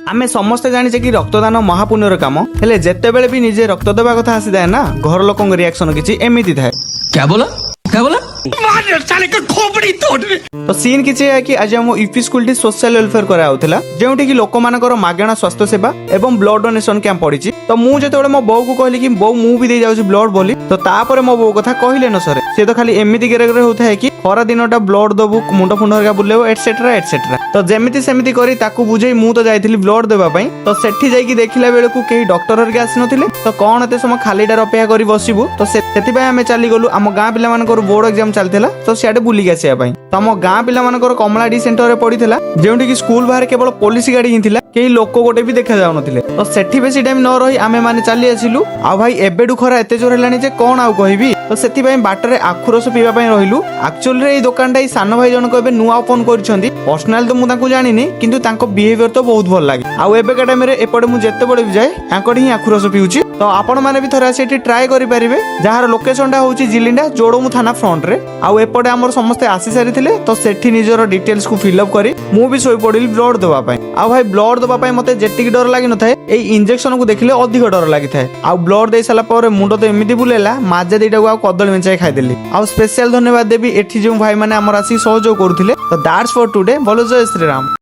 आमे समस्ते जानिचे कि रक्तदान महापुण्यर काम हेले जेतेबेले भी निजे रक्त देवा कथा आसी जाए ना घर लोकंग रिएक्शन किछि एमिति थाए। क्या बोला क्या बोला तो सीन किछि है कि आज हम UP school T social welfare करा होतला जेउठी कि लोक मानकर मागणा स्वास्थ्य सेवा एवं ब्लड डोनेशन कैंप पड़िछि। तो मु जेतेबेले मो बो को कहली कि बो मु भी दे जाउछि ब्लड बोली तो तापर मो बो कथा कहिले न सरे से तो खाली एमिति गेरे गेरे होता है कि खरा दिनटा ब्लड दबु मुंड फुंड हरका बुलेबो एटसेट्रा एटसेट्रा। तो जेमिति सेमिति करी ताकू बुझेई मु तो जाइथिली ब्लड देबा पई तो सेठी जाईकी देखिला बेले को केही डॉक्टर हरका आसी नथिले। तो कोन एते समय खालीटार अपेक्षा करी बसिबु तो सेति पई आमे चली गलु आम गां पिला मानकर बोर्ड एग्जाम चलथिला तो सियाडे बुली आसिया पई। तो आम गां पिला मानकर कमलाडी सेंटर रे पड़ीथिला जेउठी कि स्कूल बाहर केवल पुलिस गाड़ी ही थिला केही लोक गोटे भी देखा जाउ नथिले। तो सेठी बेसी टाइम न रही आमे माने चली आसिलु आ भाई एबेडु खरा एते जोर हेलानी जे कोन आउ कहबी। तो सेति पई बाटरे आखु रस पीवा पई रहिलु। एक्चुअली रे ई दुकानटा ई सान भाई जन को एबे नुआ ओपन करछंती पर्सनल तो मु ताको जानिनी किंतु तांको बिहेवियर तो बहुत भल लागे। आ एबे का टाइम रे एपडे मु जेते बडे भी जाए तांकोडी ही आखु रस पिउची। तो आपण माने भी थरा सेठी ट्राई करि परिबे जहार लोकेशन टा होउची जिलिंडा जोडोमु थाना फ्रंट रे। आ एपडे हमर समस्त आसी सारिथिले तो सेठी निजर डिटेल्स को फिल अप करी मु भी सोई पडिल ब्लड देबा पई। आ भाई ब्लड देबा पई मते जेतिक डर लागि न थाए ए इंजेक्शन को देखिले अधिक डर लागि थाए। आ ब्लड दे साला पर मुंड तो एमिति बुलेला माजे देटा को आ कदल मेंचाई खाइ देली। आ स्पेशल धन्यवाद देबी एठी जो भाई माने हमर आसी सहयोग करूथिले। तो दैट्स फॉर टुडे बोलो जय श्री राम।